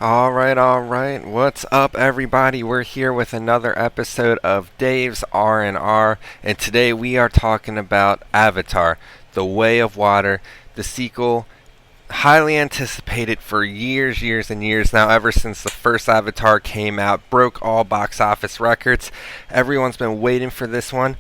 All right. What's up, everybody? We're here with another episode of Dave's R&R, and today we are talking about Avatar: The Way of Water, the sequel, highly anticipated for years and years now, ever since the first Avatar came out, broke all box office records. Everyone's been waiting for this one.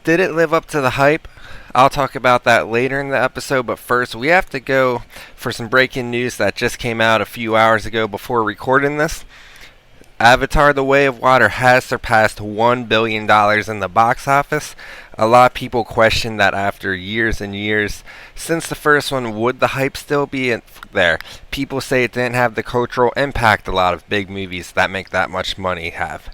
Did it live up to the hype? I'll talk about that later in the episode, but first we have to go for some breaking news that just came out a few hours ago before recording this. Avatar: The Way of Water has surpassed $1 billion in the box office. A lot of people question that after years and years since the first one, would the hype still be there? People say it didn't have the cultural impact a lot of big movies that make that much money have.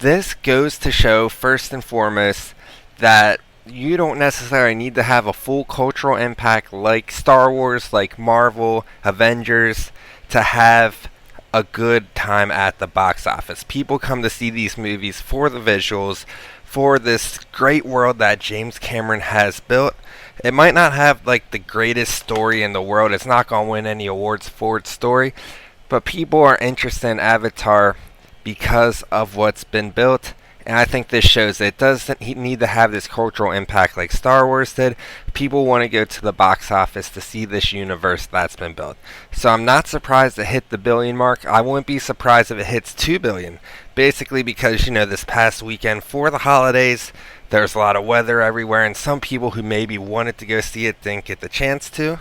This goes to show, first and foremost, that you don't necessarily need to have a full cultural impact like Star Wars, like Marvel, Avengers, to have a good time at the box office. People come to see these movies for the visuals, for this great world that James Cameron has built. It might not have like the greatest story in the world. It's not going to win any awards for its story, but people are interested in Avatar because of what's been built. And I think this shows that it doesn't need to have this cultural impact like Star Wars did. People want to go to the box office to see this universe that's been built. So I'm not surprised it hit the billion mark. I wouldn't be surprised if it hits 2 billion. Basically because, this past weekend for the holidays, there's a lot of weather everywhere, and some people who maybe wanted to go see it didn't get the chance to.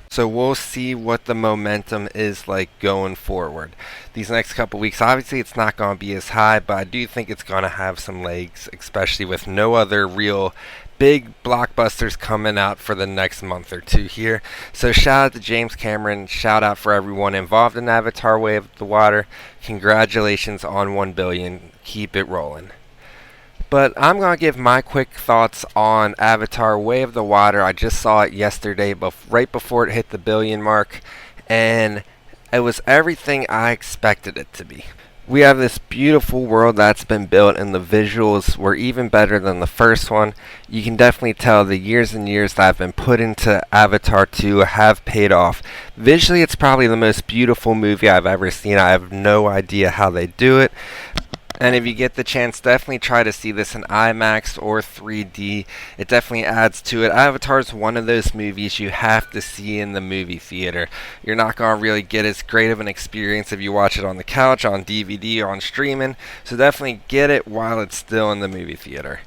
So we'll see what the momentum is like going forward. These next couple weeks, obviously it's not going to be as high, but I do think it's going to have some legs, especially with no other real big blockbusters coming out for the next month or two here. So shout out to James Cameron, shout out for everyone involved in Avatar: Way of the Water. Congratulations on 1 billion. Keep it rolling. But I'm going to give my quick thoughts on Avatar: Way of the Water. I just saw it yesterday, right before it hit the billion mark, and it was everything I expected it to be. We have this beautiful world that's been built, and the visuals were even better than the first one. You can definitely tell the years and years that have been put into Avatar 2 have paid off. Visually, it's probably the most beautiful movie I've ever seen. I have no idea how they do it. And if you get the chance, definitely try to see this in IMAX or 3D. It definitely adds to it. Avatar is one of those movies you have to see in the movie theater. You're not going to really get as great of an experience if you watch it on the couch, on DVD, or on streaming. So definitely get it while it's still in the movie theater.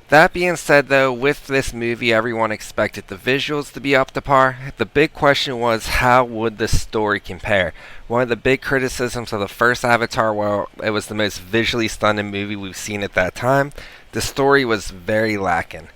That being said, though, with this movie, everyone expected the visuals to be up to par. The big question was, how would the story compare? One of the big criticisms of the first Avatar, well, it was the most visually stunning movie we've seen at that time. The story was very lacking,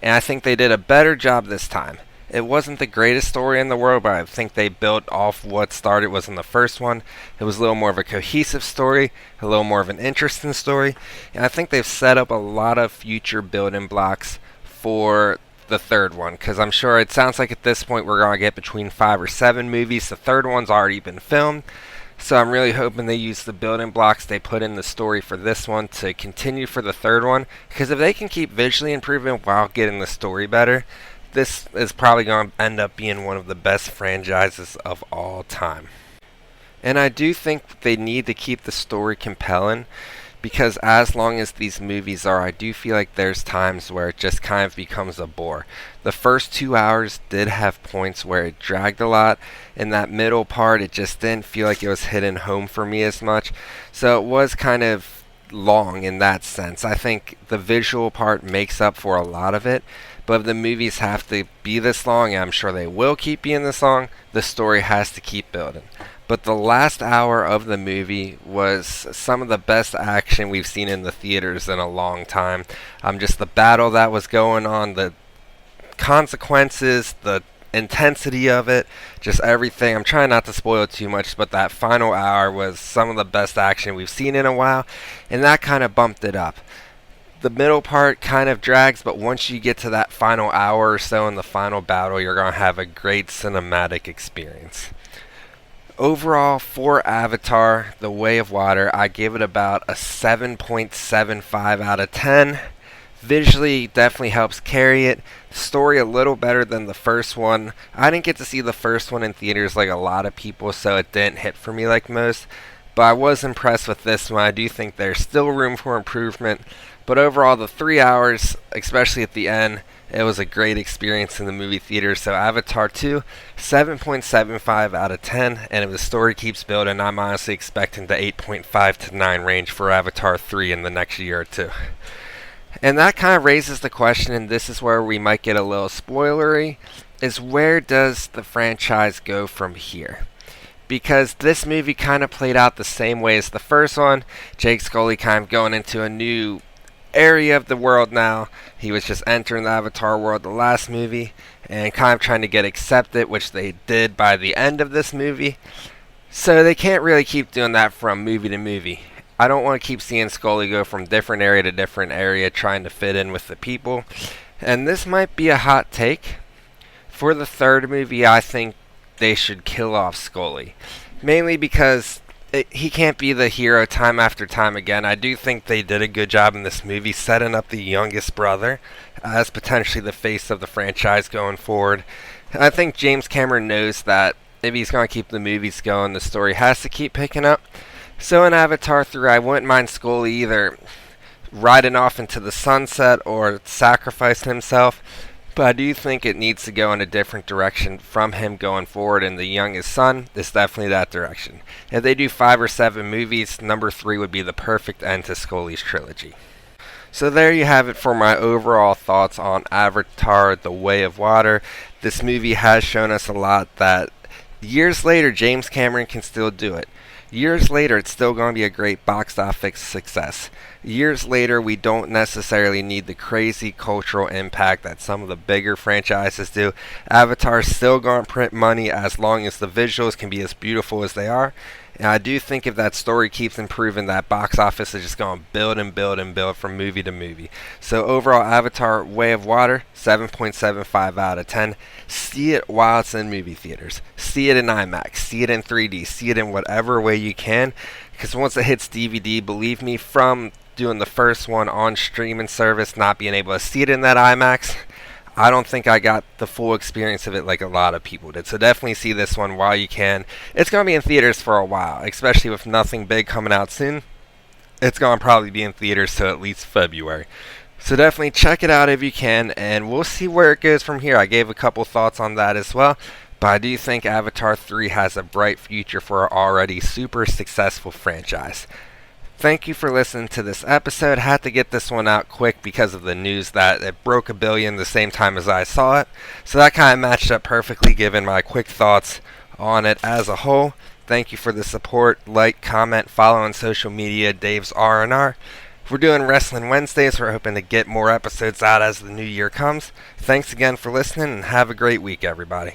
and I think they did a better job this time. It wasn't the greatest story in the world, but I think they built off what started was in the first one. It was a little more of a cohesive story, a little more of an interesting story, and I think they've set up a lot of future building blocks for the third one, because I'm sure it sounds like at this point we're going to get between 5 or 7 movies. The third one's already been filmed, so I'm really hoping they use the building blocks they put in the story for this one to continue for the third one, because if they can keep visually improving while getting the story better, this is probably going to end up being one of the best franchises of all time. And I do think they need to keep the story compelling, because as long as these movies are, I do feel like there's times where it just kind of becomes a bore. The first 2 hours did have points where it dragged a lot. In that middle part, it just didn't feel like it was hitting home for me as much. So it was kind of long in that sense. I think the visual part makes up for a lot of it. But if the movies have to be this long, and I'm sure they will keep being this long, the story has to keep building. But the last hour of the movie was some of the best action we've seen in the theaters in a long time. Just the battle that was going on, the consequences, the intensity of it, just everything. I'm trying not to spoil too much, but that final hour was some of the best action we've seen in a while, and that kind of bumped it up. The middle part kind of drags, but once you get to that final hour or so in the final battle, you're going to have a great cinematic experience. Overall, for Avatar: The Way of Water, I give it about a 7.75 out of 10. Visually, definitely helps carry it. Story a little better than the first one. I didn't get to see the first one in theaters like a lot of people, so it didn't hit for me like most. But I was impressed with this one. I do think there's still room for improvement. But overall, the 3 hours, especially at the end, it was a great experience in the movie theater. So Avatar 2, 7.75 out of 10. And if the story keeps building, I'm honestly expecting the 8.5 to 9 range for Avatar 3 in the next year or two. And that kind of raises the question, and this is where we might get a little spoilery, is where does the franchise go from here? Because this movie kind of played out the same way as the first one. Jake Sully kind of going into a new area of the world now. He was just entering the Avatar world the last movie and kind of trying to get accepted, which they did by the end of this movie. So they can't really keep doing that from movie to movie. I don't want to keep seeing Scully go from different area to different area trying to fit in with the people. And this might be a hot take. For the third movie, I think they should kill off Scully. Mainly because he can't be the hero time after time again. I do think they did a good job in this movie setting up the youngest brother as potentially the face of the franchise going forward. I think James Cameron knows that if he's going to keep the movies going, the story has to keep picking up. So in Avatar 3, I wouldn't mind Scully either riding off into the sunset or sacrificing himself. But I do think it needs to go in a different direction from him going forward, and the youngest son is definitely that direction. If they do 5 or 7 movies, number 3 would be the perfect end to Scully's trilogy. So there you have it for my overall thoughts on Avatar: The Way of Water. This movie has shown us a lot that years later, James Cameron can still do it. Years later, it's still going to be a great box office success. Years later, we don't necessarily need the crazy cultural impact that some of the bigger franchises do. Avatar's still going to print money as long as the visuals can be as beautiful as they are. And I do think if that story keeps improving, that box office is just going to build and build and build from movie to movie. So overall, Avatar: Way of Water, 7.75 out of 10. See it while it's in movie theaters. See it in IMAX. See it in 3D. See it in whatever way you can. Because once it hits DVD, believe me, from doing the first one on streaming service, not being able to see it in that IMAX, I don't think I got the full experience of it like a lot of people did. So definitely see this one while you can. It's going to be in theaters for a while, especially with nothing big coming out soon. It's going to probably be in theaters till at least February. So definitely check it out if you can, and we'll see where it goes from here. I gave a couple thoughts on that as well, but I do think Avatar 3 has a bright future for an already super successful franchise. Thank you for listening to this episode. Had to get this one out quick because of the news that it broke 1 billion the same time as I saw it. So that kind of matched up perfectly given my quick thoughts on it as a whole. Thank you for the support. Like, comment, follow on social media, Dave's R&R. We're doing Wrestling Wednesdays. We're hoping to get more episodes out as the new year comes. Thanks again for listening and have a great week, everybody.